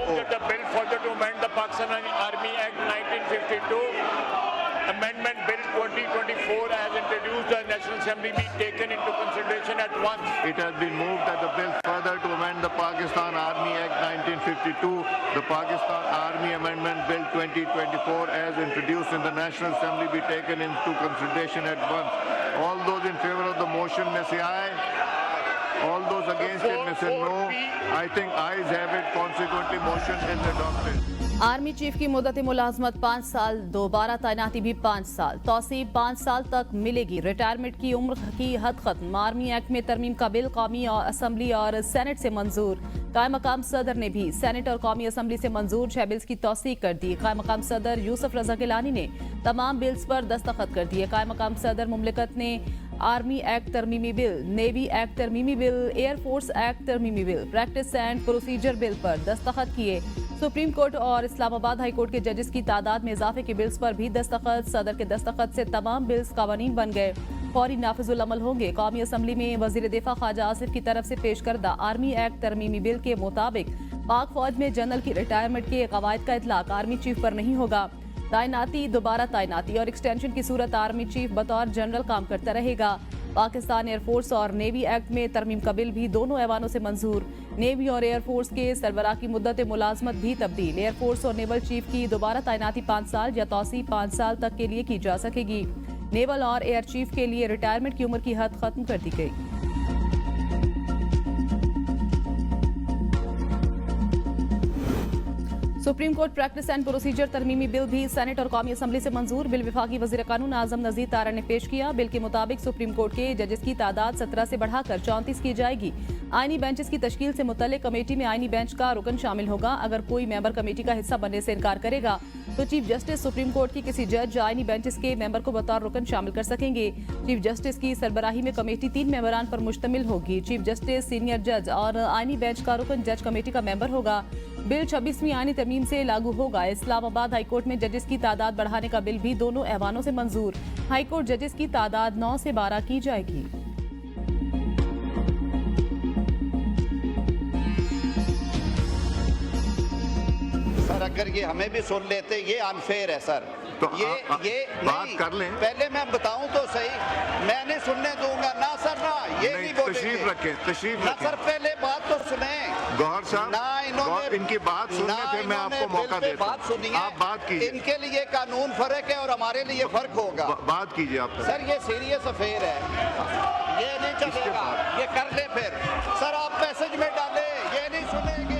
को। The bill further to amend the Pakistan Army Act 1952, Amendment Bill 2024 as introduced the National Assembly be taken into consideration at once. It has been moved that the bill further to amend the Pakistan Army Act 1952, the Pakistan Army Amendment Bill 2024 as introduced in the National Assembly be taken into consideration at once. All those in favor of the motion may say aye. All those against it may say no. I think ayes have it. Consequently, motion is adopted. Army chief की मुद्दत मुलाजमत 5 साल, दोबारा तैनाती भी 5 साल, तौसीब 5 साल तक मिलेगी, रिटायरमेंट की उम्र की हद खत्म, आर्मी एक्ट में तरमीम का बिल कौमी असम्बली और सेनेट से मंजूर, कायम मकाम सदर ने भी सेनेट और कौमी असम्बली से मंजूर 6 बिल्स की तौसीक कर दी। कायम मकाम सदर यूसुफ रजा गिलानी ने तमाम बिल्स पर दस्तखत कर दिए। कायम मकाम सदर मुमलिकत ने आर्मी एक्ट तरमीमी बिल, नेवी एक्ट तरमीमी बिल, एयरफोर्स एक्ट तरमीमी bill, practice and procedure bill पर दस्तखत किए। सुप्रीम कोर्ट और इस्लामाबाद हाई कोर्ट के जजेस की तादाद में इजाफे के बिल्स पर भी दस्तखत, सदर के दस्तखत से तमाम बिल्स कानून बन गए, फौरी नाफिजुल अमल होंगे। कौमी असम्बली में वजीर दिफा ख्वाजा आसिफ की तरफ से पेश करदा आर्मी एक्ट तरमीमी बिल के मुताबिक पाक फौज में जनरल की रिटायरमेंट के कवायद का इतलाक आर्मी चीफ पर नहीं होगा। तैनाती, दोबारा तैनाती और एक्सटेंशन की सूरत आर्मी चीफ बतौर जनरल काम करता रहेगा। पाकिस्तान एयरफोर्स और नेवी एक्ट में तरमीम का बिल भी दोनों ऐवानों से मंजूर। नेवी और एयरफोर्स के सरबराह की मुद्दत मुलाजमत भी तब्दील। एयरफोर्स और नेवल चीफ की दोबारा तैनाती 5 साल या तौसी 5 साल तक के लिए की जा सकेगी। नेवल और एयर चीफ के लिए रिटायरमेंट की उम्र की हद खत्म कर दी गई। Supreme Court practice and procedure तरमीमी बिल भी सेनेट और कौमी असम्बली से मंजूर। बिल विफाकी वजीर कानून आजम नजीर तारा ने पेश किया। बिल के मुताबिक सुप्रीम कोर्ट के जजेस की तादाद 17 से बढ़ाकर 34 की जाएगी। आईनी बेंचेस की तश्कील से मुतल्लिक कमेटी में आईनी बेंच का रुकन शामिल होगा। अगर कोई मेंबर कमेटी का हिस्सा बनने से इनकार करेगा तो चीफ जस्टिस सुप्रीम कोर्ट की किसी जज आईनी बेंचेस के मेंबर को बतौर रुकन शामिल कर सकेंगे। चीफ जस्टिस की सरबराही में कमेटी 3 मेंबरान पर मुश्तमिल होगी। चीफ जस्टिस, सीनियर जज और आईनी बेंच का रुकन जज कमेटी का मेंबर होगा। बिल 26वीं आईनी तरमीम से लागू होगा। इस्लामाबाद हाईकोर्ट में जजेस की तादाद बढ़ाने का बिल भी दोनों ऐवानों से मंजूर। हाईकोर्ट जजेस की तादाद 9 से 12 की जाएगी। सर अगर ये हमें भी सुन लेते, ये अनफेयर है सर। तो ये बात कर लें। पहले मैं बताऊं तो सही, मैं नहीं सुनने दूंगा ना सर, ना ये नहीं बोलेंगे। तशरीफ रखें, तशरीफ ना रखें। सर, पहले बात तो सुने गौहर साहब, ना इन्होंने इनकी बात सुनने फिर मैं आपको मौका देता हूं। बात सुनिए, आप बात कीजिए। इनके लिए कानून फर्क है और हमारे लिए फर्क होगा। बात कीजिए आप सर ये सीरियस अफेयर है, ये नहीं चलेगा, ये कर ले फिर। सर आप मैसेज में डाले, ये नहीं सुनेंगे।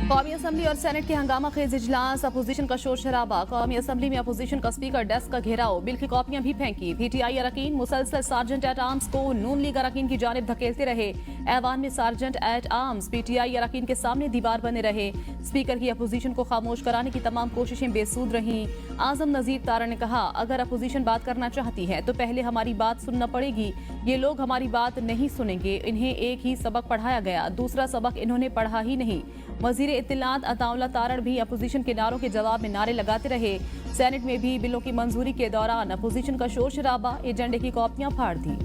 कौमी असम्बली और सेनेट के हंगामा खेज इजलास, अपोजिशन का शोर शराबा। कौमी असम्बली में अपोजिशन का स्पीकर डेस्क का घेराव, बिल की कॉपियां भी फेंकी। पीटीआई अरकान मुसलसल सार्जेंट एट आर्म्स को नून लीग अरकान की जानिब धकेलते रहे। ऐवान में सार्जेंट एट आर्म्स पीटीआई अरकान के सामने दीवार बने रहे। स्पीकर की अपोजिशन को खामोश कराने की तमाम कोशिशें बेसूद रहीं। आजम नजीर तारा ने कहा, अगर अपोजिशन बात करना चाहती है तो पहले हमारी बात सुनना पड़ेगी। ये लोग हमारी बात नहीं सुनेंगे। इन्हें एक ही सबक पढ़ाया गया, दूसरा सबक इन्होंने पढ़ा ही नहीं। वजीर इत्तलात अताउल्लाह तारण भी अपोजिशन के नारों के जवाब में नारे लगाते रहे। सेनेट में भी बिलों की मंजूरी के दौरान अपोजिशन का शोर शराबा, एजेंडे की कॉपियां फाड़ दी।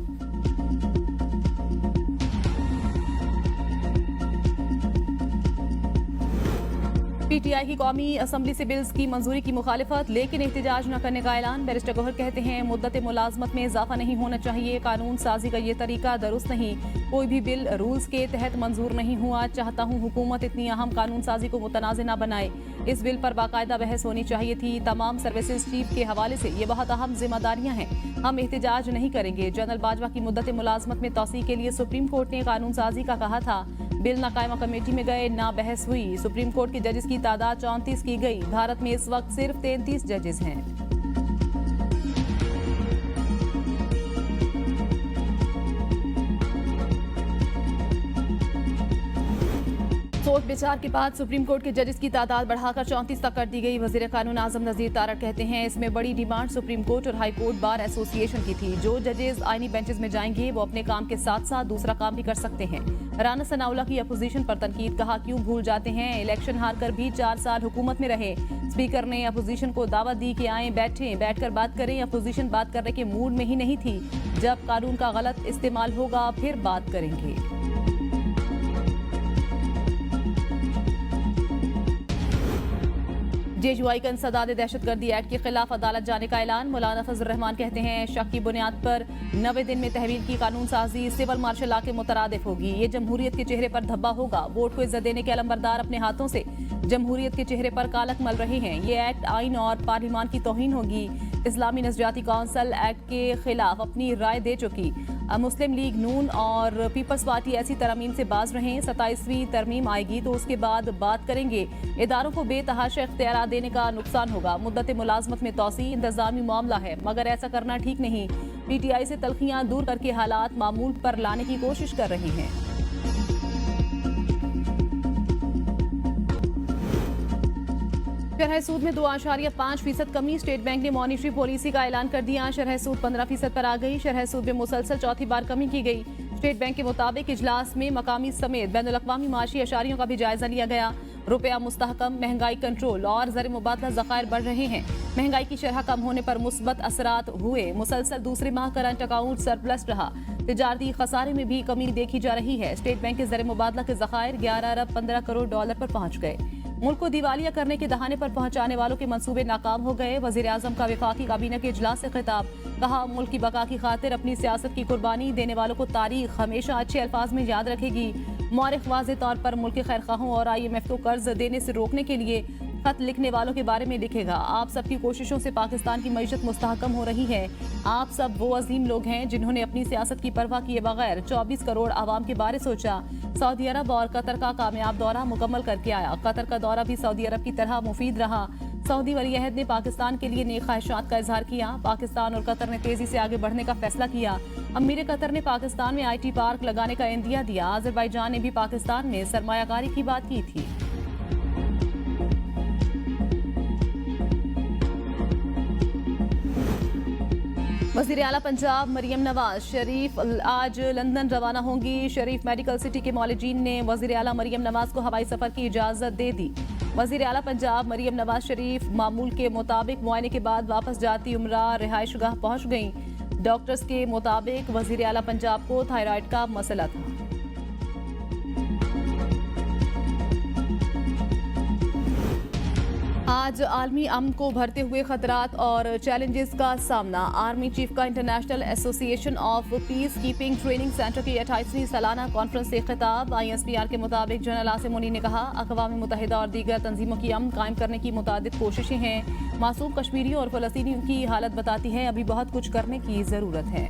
पीटीआई की कौमी असम्बली से बिल्स की मंजूरी की मुखालिफत, लेकिन एहतजाज न करने का ऐलान। बैरिस्टर गौहर कहते हैं, मुद्दत मुलाजमत में इजाफा नहीं होना चाहिए। कानून साजी का ये तरीका दुरुस्त नहीं। कोई भी बिल रूल्स के तहत मंजूर नहीं हुआ। चाहता हूँ हुकूमत इतनी अहम कानून साजी को मुतनाज़ न बनाए। इस बिल पर बाकायदा बहस होनी चाहिए थी। तमाम सर्विसेज चीफ के हवाले से ये बहुत अहम जिम्मेदारियाँ हैं। हम एहतजाज नहीं करेंगे। जनरल बाजवा की मुद्दत मुलाजमत में तौसी के लिए सुप्रीम कोर्ट ने कानून साजी का कहा था। बिल ना कायमा कमेटी में गए, ना बहस हुई। सुप्रीम कोर्ट के जजेस की तादाद 34 की गई। भारत में इस वक्त सिर्फ 33 जजेस हैं। सोच विचार के बाद सुप्रीम कोर्ट के जजेस की तादाद बढ़ाकर 34 तक कर दी गई। वजीर कानून आजम नजीर तारड़ कहते हैं, इसमें बड़ी डिमांड सुप्रीम कोर्ट और हाई कोर्ट बार एसोसिएशन की थी। जो जजेस आईनी बेंचेस में जाएंगे वो अपने काम के साथ साथ दूसरा काम भी कर सकते हैं। राना सनाउल्लाह की अपोजिशन पर तनकीद, कहा क्यों भूल जाते हैं, इलेक्शन हार कर भी 4 साल हुकूमत में रहे। स्पीकर ने अपोजिशन को दावत दी कि आए, बैठकर बात करें। अपोजिशन बात करने के मूड में ही नहीं थी। जब कानून का गलत इस्तेमाल होगा फिर बात करेंगे। जेजुआई का इंसदाद दहशतगर्दी एक्ट के खिलाफ अदालत जाने का ऐलान। मौलाना फजल रहमान कहते हैं शक की बुनियाद पर 90 दिन में तहवील की कानून साजी सिविल मार्शल लॉ के मुतरादिफ होगी। ये जमहूरियत के चेहरे पर धब्बा होगा। वोट को इज्जत देने के अलमबरदार अपने हाथों से जमहूरियत के चेहरे पर कालक मल रहे हैं। ये एक्ट आइन और पार्लिमान की तौहीन होगी। इस्लामी नजरियाती काउंसिल एक्ट के खिलाफ अपनी राय दे चुकी। मुस्लिम लीग नून और पीपल्स पार्टी ऐसी तरमीम से बाज रहें। 27वीं तरमीम आएगी तो उसके बाद बात करेंगे। इदारों को बेतहाशा इख्तियार देने का नुकसान होगा। मुद्दत मुलाजमत में तोसी इंतजामी मामला है मगर ऐसा करना ठीक नहीं। PTI से तलखियां दूर करके हालात मामूल पर लाने की कोशिश कर रही हैं। शरह सूद में 2.5% कमी। स्टेट बैंक ने मॉनिटरी पॉलिसी का ऐलान कर दिया। शरह सूद 15% पर आ गई। शरह सूद में मुसलसल चौथी बार कमी की गई। स्टेट बैंक के मुताबिक इजलास में मकामी समेत बैनुल-अक़वामी माशी अशारियों का भी जायजा लिया गया। रुपया मुस्तहकम, महंगाई कंट्रोल और ज़र मुबादला ज़खायर बढ़ रहे हैं। महंगाई की शरह कम होने पर मुस्बत असरात हुए। मुसलसल दूसरे माह करंट अकाउंट सरप्लस रहा। तिजारती खसारे में भी कमी देखी जा रही है। स्टेट बैंक के ज़र मुबादला के ज़खायर 11 अरब 15 करोड़ डॉलर पर पहुंच गए। मुल्क को दिवालिया करने के दहाने पर पहुंचाने वालों के मंसूबे नाकाम हो गए। वज़ीर आज़म का वफाकी काबीना के इजलास से खिताब। कहा मुल्क की बका की खातिर अपनी सियासत की कुर्बानी देने वालों को तारीख हमेशा अच्छे अल्फाज में याद रखेगी। मौरिख वाज़े तौर पर मुल्क के खैरखाहों और IMF को कर्ज देने से रोकने के लिए खत लिखने वालों के बारे में लिखेगा। आप सबकी कोशिशों से पाकिस्तान की मईशत मुस्तहकम हो रही है। आप सब वो अजीम लोग हैं जिन्होंने अपनी सियासत की परवाह किए बगैर 24 करोड़ आवाम के बारे सोचा। सऊदी अरब और कतर का कामयाब दौरा मुकम्मल करके आया। कतर का दौरा भी सऊदी अरब की तरह मुफीद रहा। सऊदी वलीअहद ने पाकिस्तान के लिए नेक ख्वाहिशात का इजहार किया। पाकिस्तान और कतर ने तेजी से आगे बढ़ने का फैसला किया। अमीर कतर ने पाकिस्तान में IT पार्क लगाने का इंदिया दिया। अजरबैजान ने भी पाकिस्तान में सरमायाकारी की बात की थी। वज़ीर आला पंजाब मरियम नवाज शरीफ आज लंदन रवाना होंगी। शरीफ मेडिकल सिटी के मौलिजीन ने वज़ीर आला मरियम नवाज को हवाई सफ़र की इजाज़त दे दी। वज़ीर आला पंजाब मरियम नवाज शरीफ मामूल के मुताबिक मुआयने के बाद वापस जाती उम्रा रिहाइशगाह पहुँच गईं। डॉक्टर्स के मुताबिक वज़ीर आला पंजाब को थायराइड का मसला था। आज आलमी अमन को भरते हुए खतरात और चैलेंजेस का सामना। आर्मी चीफ का international association of peace keeping training centre की 28वीं सालाना कॉन्फ्रेंस से खिताब। ISPR के मुताबिक जनरल आसिम मुनी ने कहा अक़वाम मुत्तहिदा और दीगर तंजीमों की अमन कायम करने की मुतादिद कोशिशें हैं। मासूम कश्मीरियों और फ़लस्तीनियों की हालत बताती है अभी बहुत कुछ करने की ज़रूरत है।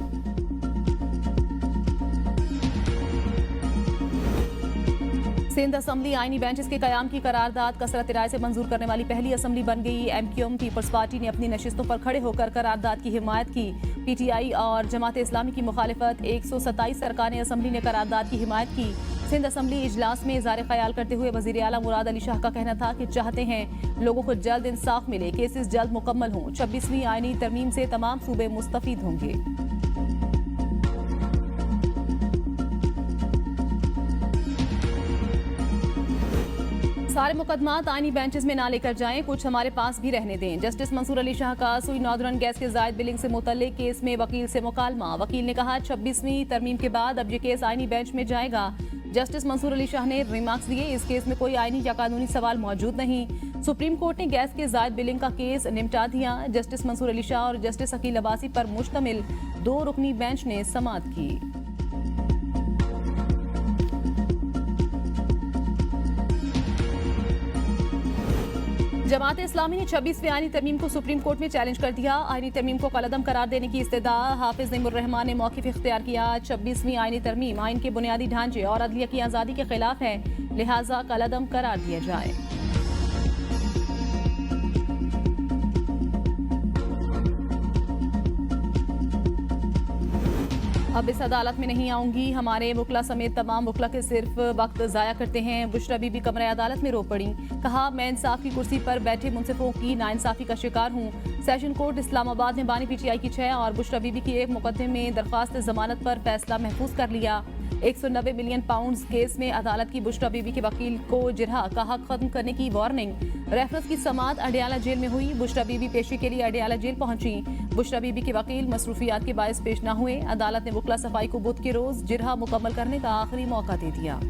सिंध असम्बली आईनी बेंचेस के कयाम की करारदाद कसरत राय से मंजूर करने वाली पहली असम्बली बन गई। MQM पीपल्स पार्टी ने अपनी नशिस्तों पर खड़े होकर करारदाद की हिमायत की। PTI और जमात इस्लामी की मुखालिफत। 127 अरकान असम्बली ने करारदाद की हिमायत की। सिंध असम्बली इजलास में इज़हार ख्याल करते हुए वज़ीर आला मुराद अली शाह का कहना था कि चाहते हैं लोगों को जल्द इंसाफ मिले, केसेस जल्द मुकम्मल हों। 26वीं आईनी तरमीम से तमाम सूबे मुस्तफीद होंगे। सारे मुकदमात आईनी बेंचेस में ना लेकर जाएं, कुछ हमारे पास भी रहने दें। जस्टिस मंसूर अली शाह का सुई नॉर्दर्न गैस के जायद बिलिंग से मुतल्लिक केस में वकील से मुकालमा। वकील ने कहा 26वीं तरमीम के बाद अब ये केस आईनी बेंच में जाएगा। जस्टिस मंसूर अली शाह ने रिमार्क्स दिए इस केस में कोई आईनी या कानूनी सवाल मौजूद नहीं। सुप्रीम कोर्ट ने गैस के जायद बिलिंग का केस निपटा दिया। जस्टिस मंसूर अली शाह और जस्टिस अकील अब्बासी पर मुश्तमिल 2 रुकनी बेंच ने समाअत की। जमात इस्लामी ने 26वीं आईनी तरमीम को सुप्रीम कोर्ट में चैलेंज कर दिया। आईनी तरमीम को कलअदम करार देने की इस्तदा हाफिज नईमुर रहमान ने मौक़िफ़ इख्तियार किया। 26वीं आईनी तरमीम आइन के बुनियादी ढांचे और अदलिया की आज़ादी के खिलाफ है, लिहाजा कलअदम करार दिया जाए। अब इस अदालत में नहीं आऊंगी। हमारे वकला समेत तमाम वकला के सिर्फ वक्त ज़ाया करते हैं। बुशरा बीबी कमरे अदालत में रो पड़ी। कहा मैं इंसाफ की कुर्सी पर बैठे मुंसिफों की नाइंसाफी का शिकार हूँ। सेशन कोर्ट इस्लामाबाद ने बानी PTI की 6 और बुशरा बीबी की 1 मुकदमे में दरख्वास्त जमानत पर फैसला महफूज कर लिया। 190 मिलियन पाउंड केस में अदालत की बुशरा बीबी के वकील को जिरहा का हक खत्म करने की वार्निंग। रेफरेंस की समाअत अडियाला जेल में हुई। बुशरा बीबी पेशी के लिए अडियाला जेल पहुंची। बुशरा बीबी के वकील मसरूफियात के बायस पेश न हुए। अदालत ने वकला सफाई को बुध के रोज जिरहा मुकम्मल करने का आखिरी मौका दे दिया।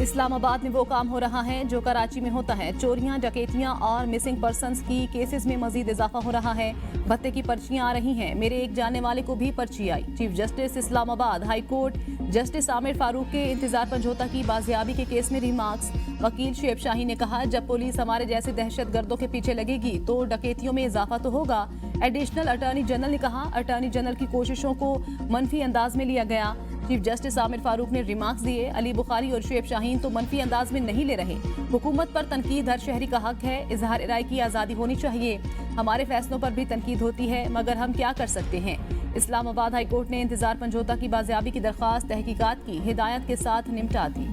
इस्लामाबाद में वो काम हो रहा है जो कराची में होता है। चोरियां, डकैतियां और मिसिंग पर्सन्स की केसेस में मजीद इजाफा हो रहा है। भत्ते की पर्चियां आ रही हैं। मेरे एक जानने वाले को भी पर्ची आई। Chief justice Islamabad high court justice Aamir Farooq के इंतजार पंजोता की बाजियाबी के केस में रिमार्क्स। वकील शुएब शाही ने कहा, जब पुलिस हमारे जैसे दहशतगर्दों के पीछे लगेगी तो डकैतियों में इजाफा तो होगा। एडिशनल अटॉर्नी जनरल ने कहा, अटॉर्नी जनरल की कोशिशों को मनफी अंदाज में लिया गया। चीफ जस्टिस आमिर फारूक ने रिमार्क्स दिए, अली बुखारी और शुएब शाहीन तो मनफी अंदाज में नहीं ले रहे। हुकूमत पर तनकीद हर शहरी का हक है। इजहार राय की आज़ादी होनी चाहिए। हमारे फैसलों पर भी तनकीद होती है, मगर हम क्या कर सकते हैं। इस्लामाबाद हाई कोर्ट ने इंतजार पंजोता की बाजियाबी की दरख्वास्त तहकीकात की हिदायत के साथ निपटा दी।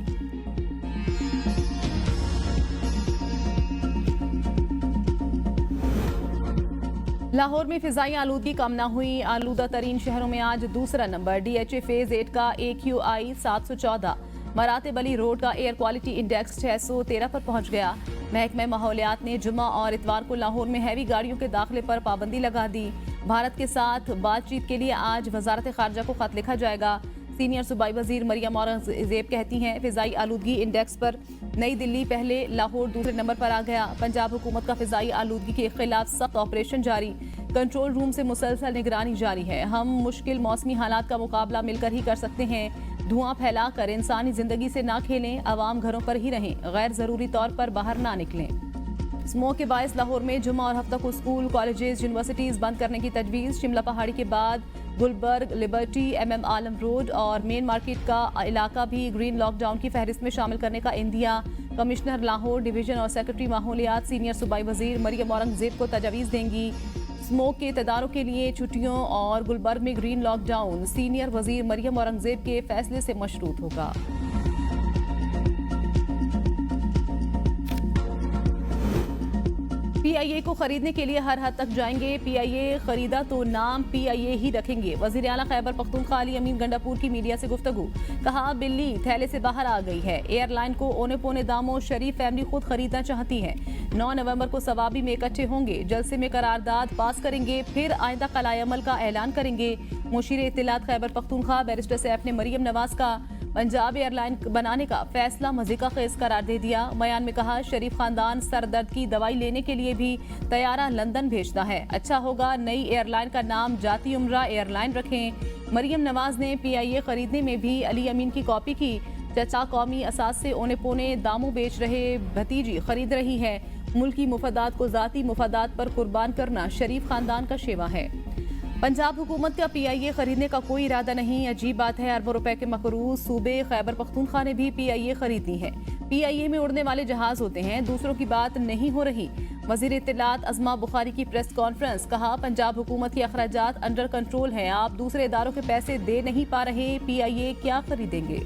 लाहौर में फिजाई आलूदगी कम न हुई। आलूदा तरीन शहरों में आज दूसरा नंबर। DHA फेज 8 का AQI 714। मरातेब अली रोड का एयर क्वालिटी इंडेक्स 613 पर पहुंच गया। महकमा माहौलियात ने जुम्मा और इतवार को लाहौर में हैवी गाड़ियों के दाखिले पर पाबंदी लगा दी। भारत के साथ बातचीत के लिए आज वजारत खारजा को खत लिखा जाएगा। सीनियर सूबाई वजीर मरियम औरंगजेब कहती हैं, फिजाई आलूदगी इंडेक्स पर नई दिल्ली पहले, लाहौर दूसरे नंबर पर आ गया। पंजाब हुकूमत का फिजाई आलूदगी के खिलाफ सख्त ऑपरेशन जारी। कंट्रोल रूम से मुसलसल निगरानी जारी है। हम मुश्किल मौसमी हालात का मुकाबला मिलकर ही कर सकते हैं। धुआं फैलाकर इंसानी जिंदगी से ना खेलें। आवाम घरों पर ही रहें। गैर जरूरी तौर पर बाहर ना निकलें। स्मोक के बायस लाहौर में जुम्मा और हफ्ता को स्कूल, कॉलेजेस, यूनिवर्सिटीज बंद करने की तजवीज़। शिमला पहाड़ी के बाद गुलबर्ग, लिबर्टी, MM आलम रोड और मेन मार्केट का इलाका भी ग्रीन लॉकडाउन की फहरिस्त में शामिल करने का इंदिया। कमिश्नर लाहौर डिवीजन और सेक्रेटरी माहौलियात सीनियर सूबाई वजीर मरियम औरंगजेब को तजवीज़ देंगी। स्मोक के तदारों के लिए छुट्टियों और गुलबर्ग में ग्रीन लॉकडाउन सीनियर वजीर मरियम औरंगजेब के फैसले से मशरूत होगा। PIA को खरीदने के लिए हर हद तक जाएंगे। PIA खरीदा तो नाम PIA ही रखेंगे। वजीर आला खैबर पख्तूनख्वा अली अमीन गंडापुर की मीडिया से गुफ्तगू। कहा, बिल्ली थैले से बाहर आ गई है। एयरलाइन को औने पौने दामों शरीफ फैमिली खुद खरीदना चाहती है। 9 नवंबर को सवाबी में इकट्ठे होंगे। जलसे में करारदाद पास करेंगे, फिर आइंदा कलाए अमल का ऐलान करेंगे। मुशीर इत्तलात खैबर पख्तूनख्वा बैरिस्टर सैफ ने मरियम नवाज का पंजाब एयरलाइन बनाने का फैसला मज़ीका खेज करार दे दिया। बयान में कहा, शरीफ खानदान सर दर्द की दवाई लेने के लिए भी तैयारा लंदन भेजता है। अच्छा होगा नई एयरलाइन का नाम जाती उम्रा एयरलाइन रखें। मरियम नवाज ने PIA खरीदने में भी अली अमीन की कॉपी की। चचा कौमी असास से औने पौने दामों बेच रहे भतीजी खरीद रही है। मुल्की मुफादात को जाती मुफादात पर कुर्बान करना शरीफ खानदान का शेवा है। पंजाब हुकूमत का PIA खरीदने का कोई इरादा नहीं। अजीब बात है, अरबों रुपए के मकरूज सूबे खैबर पख्तूनख्वा ने भी PIA खरीदनी है। PIA में उड़ने वाले जहाज होते हैं, दूसरों की बात नहीं हो रही। वजीर इत्तलात अज़मा बुखारी की प्रेस कॉन्फ्रेंस। कहा, पंजाब हुकूमत के अखराजात अंडर कंट्रोल हैं। आप दूसरे इदारों के पैसे दे नहीं पा रहे, PIA क्या खरीदेंगे।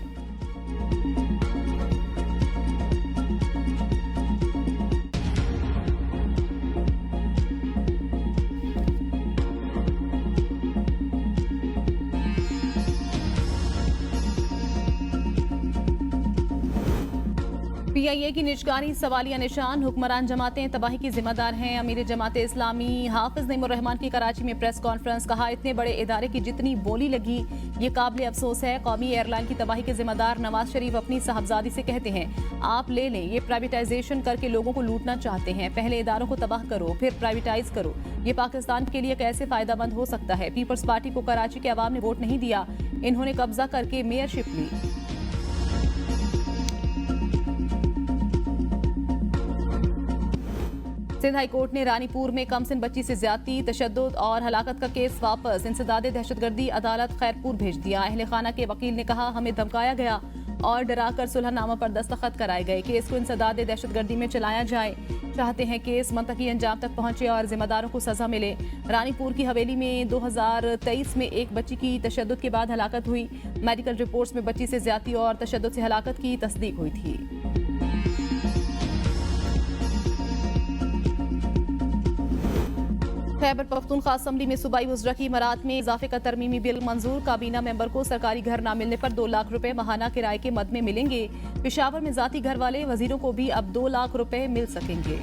PIA की निजकारी सवालिया निशान। हुक्मरान जमातें तबाही की जिम्मेदार हैं। अमीर जमात इस्लामी हाफिज नईमुर रहमान की कराची में प्रेस कॉन्फ्रेंस। कहा, इतने बड़े इदारे की जितनी बोली लगी ये काबिल अफसोस है। कौमी एयरलाइन की तबाही के जिम्मेदार नवाज शरीफ अपनी साहबजादी से कहते हैं, आप ले लें। ये प्राइवेटाइजेशन करके लोगों को लूटना चाहते हैं। पहले इदारों को तबाह करो, फिर प्राइवेटाइज करो। ये पाकिस्तान के लिए कैसे फायदेमंद हो सकता है। पीपल्स पार्टी को कराची के अवाम ने वोट नहीं दिया, इन्होंने कब्जा करके मेयरशिप ली। सिंध हाई कोर्ट ने रानीपुर में कमसिन बच्ची से ज्यादती, तशद्दुद और हलाकत का केस वापस। इंसदादे दहशतगर्दी अदालत खैरपुर भेज दिया। अहले खाना के वकील ने कहा, हमें धमकाया गया और डराकर सुलहनामा पर दस्तखत कराए गए। केस को इंसदादे दहशतगर्दी में चलाया जाए। चाहते हैं केस मंतकी अंजाम तक पहुंचे और जिम्मेदारों को सजा मिले। रानीपुर की हवेली में 2023 में एक बच्ची की तशद्दुद के बाद हलाकत हुई। मेडिकल रिपोर्ट्स में बच्ची से ज्यादती और तशद्दुद से हलाकत की तस्दीक हुई थी। खैबर पख्तूनख्वा असम्बली में सूबाई वज़रा की इमारत में इजाफे का तरमीमी बिल मंजूर। काबीना मेंबर को सरकारी घर न मिलने पर 2 लाख रुपए माहाना किराए के मद में मिलेंगे। पेशावर में जाती घर वाले वजीरों को भी अब 2 लाख रुपए मिल सकेंगे।